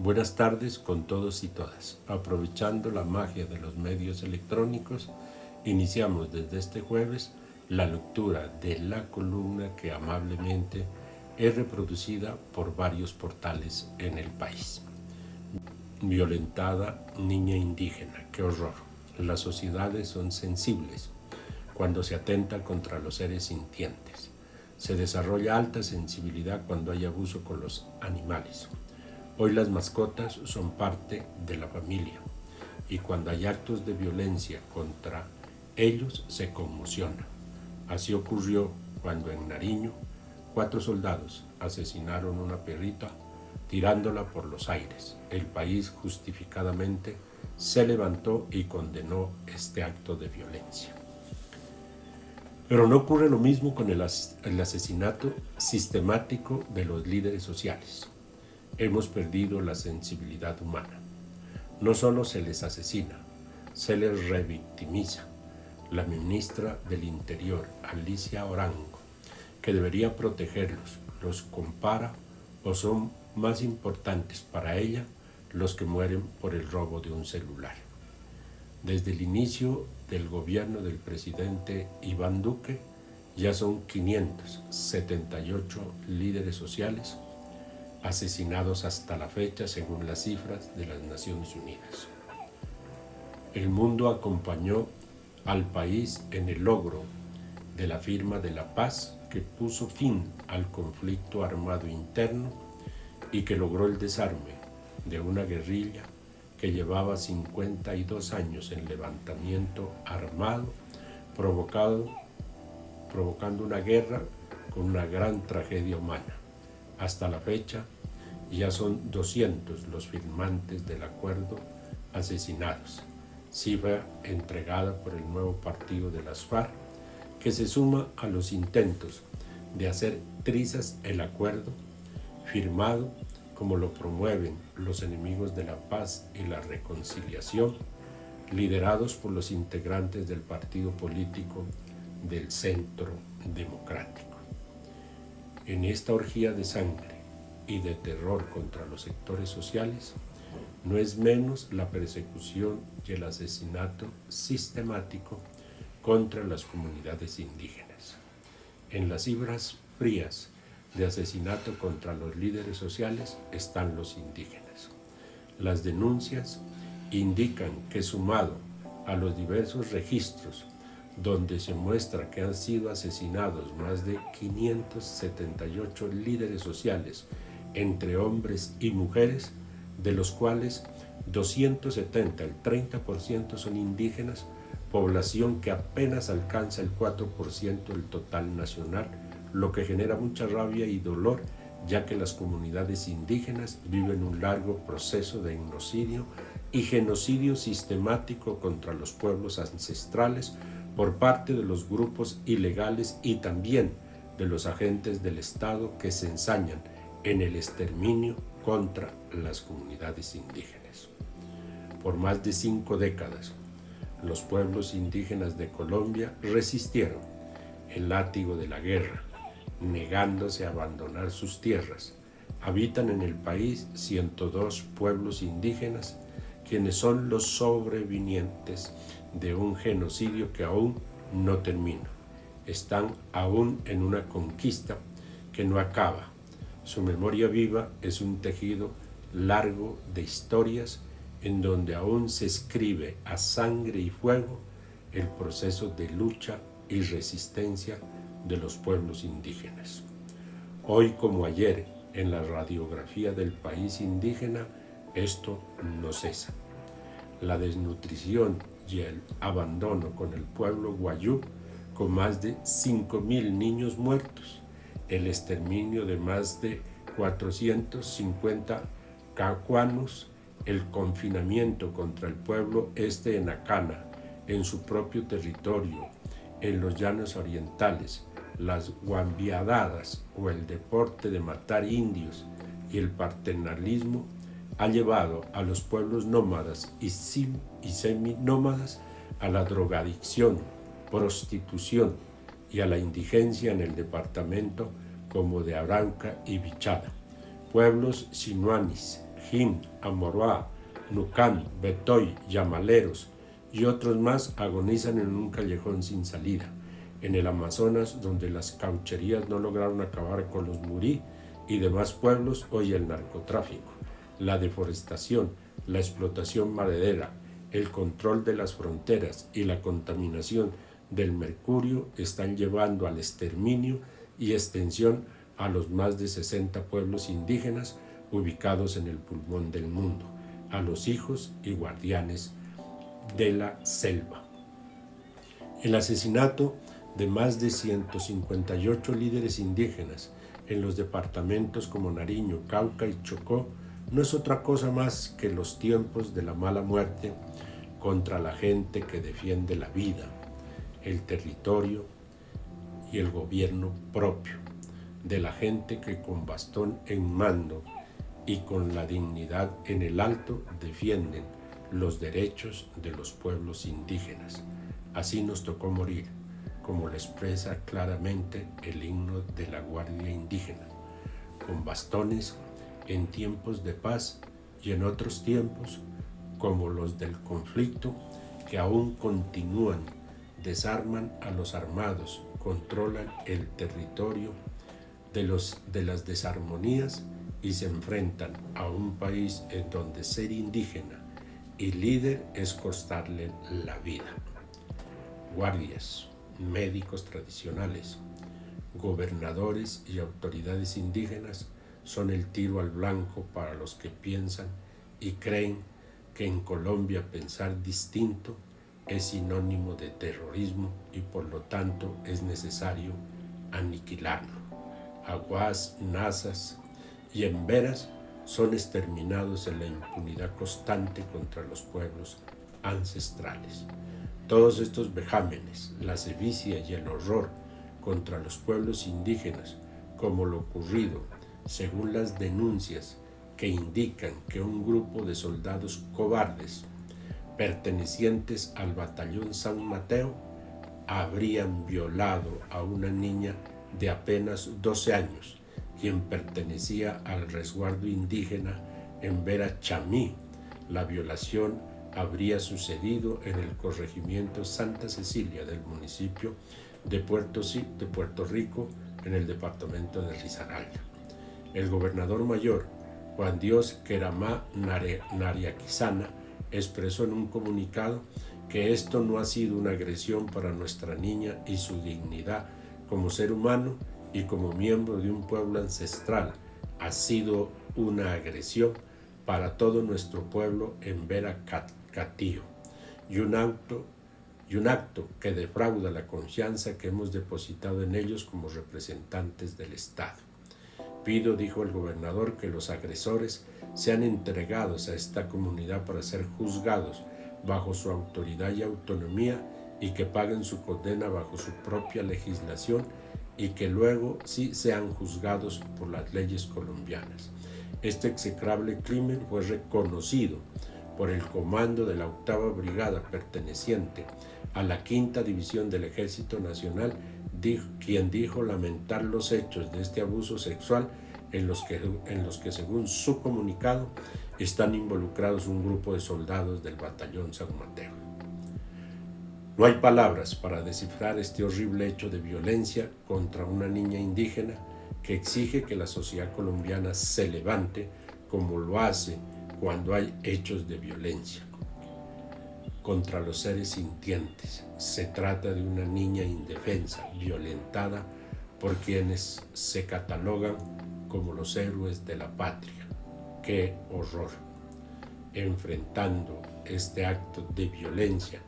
Buenas tardes con todos y todas. Aprovechando la magia de los medios electrónicos, iniciamos desde este jueves la lectura de la columna que amablemente es reproducida por varios portales en el país. Violentada niña indígena, qué horror. Las sociedades son sensibles cuando se atenta contra los seres sintientes. Se desarrolla alta sensibilidad cuando hay abuso con los animales. Hoy las mascotas son parte de la familia y cuando hay actos de violencia contra ellos se conmociona. Así ocurrió cuando en Nariño 4 soldados asesinaron una perrita tirándola por los aires. El país justificadamente se levantó y condenó este acto de violencia. Pero no ocurre lo mismo con el asesinato sistemático de los líderes sociales. Hemos perdido la sensibilidad humana. No solo se les asesina, se les revictimiza. La ministra del Interior, Alicia Orango, que debería protegerlos, los compara o son más importantes para ella los que mueren por el robo de un celular. Desde el inicio del gobierno del presidente Iván Duque, ya son 578 líderes sociales asesinados hasta la fecha según las cifras de las Naciones Unidas. El mundo acompañó al país en el logro de la firma de la paz que puso fin al conflicto armado interno y que logró el desarme de una guerrilla que llevaba 52 años en levantamiento armado, provocando una guerra con una gran tragedia humana. Hasta la fecha, ya son 200 los firmantes del acuerdo asesinados, cifra entregada por el nuevo partido de las FARC, que se suma a los intentos de hacer trizas el acuerdo firmado como lo promueven los enemigos de la paz y la reconciliación, liderados por los integrantes del partido político del Centro Democrático. En esta orgía de sangre y de terror contra los sectores sociales, no es menos la persecución y el asesinato sistemático contra las comunidades indígenas. En las cifras frías de asesinato contra los líderes sociales están los indígenas. Las denuncias indican que sumado a los diversos registros donde se muestra que han sido asesinados más de 578 líderes sociales entre hombres y mujeres, de los cuales 270, el 30% son indígenas, población que apenas alcanza el 4% del total nacional, lo que genera mucha rabia y dolor, ya que las comunidades indígenas viven un largo proceso de etnocidio y genocidio sistemático contra los pueblos ancestrales por parte de los grupos ilegales y también de los agentes del Estado que se ensañan en el exterminio contra las comunidades indígenas. Por más de 5 décadas, los pueblos indígenas de Colombia resistieron el látigo de la guerra, negándose a abandonar sus tierras. Habitan en el país 102 pueblos indígenas, quienes son los sobrevivientes de un genocidio que aún no termina. Están aún en una conquista que no acaba. Su memoria viva es un tejido largo de historias en donde aún se escribe a sangre y fuego el proceso de lucha y resistencia de los pueblos indígenas. Hoy como ayer, en la radiografía del país indígena, esto no cesa. La desnutrición y el abandono con el pueblo guayú, con más de 5.000 niños muertos, el exterminio de más de 450 cacuanos, el confinamiento contra el pueblo este en Acana, en su propio territorio, en los llanos orientales, las guambiadadas o el deporte de matar indios y el paternalismo ha llevado a los pueblos nómadas y seminómadas a la drogadicción, prostitución y a la indigencia en el departamento como de Arauca y Bichada, pueblos sinuanis Jin, Amoroá, Nucán, Betoy, Yamaleros y otros más agonizan en un callejón sin salida, en el Amazonas, donde las caucherías no lograron acabar con los murí y demás pueblos. Hoy el narcotráfico, la deforestación, la explotación maderera, el control de las fronteras y la contaminación del mercurio están llevando al exterminio y extensión a los más de 60 pueblos indígenas ubicados en el pulmón del mundo, a los hijos y guardianes de la selva. El asesinato de más de 158 líderes indígenas en los departamentos como Nariño, Cauca y Chocó no es otra cosa más que los tiempos de la mala muerte contra la gente que defiende la vida, el territorio y el gobierno propio, de la gente que con bastón en mando y con la dignidad en el alto defienden los derechos de los pueblos indígenas. Así nos tocó morir, como lo expresa claramente el himno de la Guardia Indígena, con bastones en tiempos de paz y en otros tiempos, como los del conflicto, que aún continúan, desarman a los armados, controlan el territorio de las desarmonías y se enfrentan a un país en donde ser indígena y líder es costarle la vida. Guardias, médicos tradicionales, gobernadores y autoridades indígenas son el tiro al blanco para los que piensan y creen que en Colombia pensar distinto es sinónimo de terrorismo y por lo tanto es necesario aniquilarlo. Aguas, Nazas y Emberas son exterminados en la impunidad constante contra los pueblos ancestrales. Todos estos vejámenes, la sevicia y el horror contra los pueblos indígenas, como lo ocurrido según las denuncias que indican que un grupo de soldados cobardes pertenecientes al batallón San Mateo habrían violado a una niña de apenas 12 años, quien pertenecía al resguardo indígena en Vera Chamí. La violación habría sucedido en el corregimiento Santa Cecilia del municipio de Puerto Rico, en el departamento de Risaralda. El gobernador mayor, Juan Dios Queramá Nariaquizana, expresó en un comunicado que esto no ha sido una agresión para nuestra niña y su dignidad como ser humano y como miembro de un pueblo ancestral, ha sido una agresión para todo nuestro pueblo en Vera Catío y un acto que defrauda la confianza que hemos depositado en ellos como representantes del Estado. Pido, dijo el gobernador, que los agresores sean entregados a esta comunidad para ser juzgados bajo su autoridad y autonomía y que paguen su condena bajo su propia legislación y que luego sí sean juzgados por las leyes colombianas. Este execrable crimen fue reconocido por el comando de la 8ª Brigada perteneciente a la 5ª División del Ejército Nacional, quien dijo lamentar los hechos de este abuso sexual en los que según su comunicado están involucrados un grupo de soldados del batallón San Mateo. No hay palabras para descifrar este horrible hecho de violencia contra una niña indígena que exige que la sociedad colombiana se levante como lo hace cuando hay hechos de violencia contra los seres sintientes. Se trata de una niña indefensa, violentada por quienes se catalogan como los héroes de la patria. ¡Qué horror! Enfrentando este acto de violencia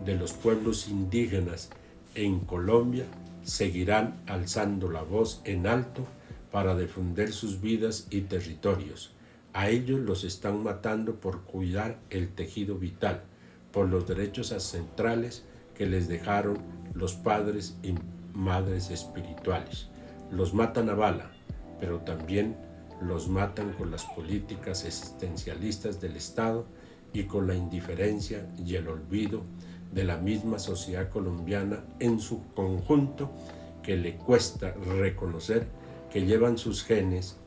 de los pueblos indígenas en Colombia, seguirán alzando la voz en alto para defender sus vidas y territorios. A ellos los están matando por cuidar el tejido vital, por los derechos ancestrales que les dejaron los padres y madres espirituales. Los matan a bala, pero también los matan con las políticas existencialistas del Estado y con la indiferencia y el olvido de la misma sociedad colombiana en su conjunto, que le cuesta reconocer que llevan sus genes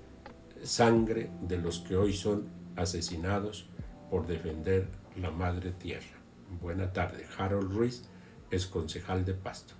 sangre de los que hoy son asesinados por defender la madre tierra. Buena tarde. Harold Ruiz es concejal de Pasto.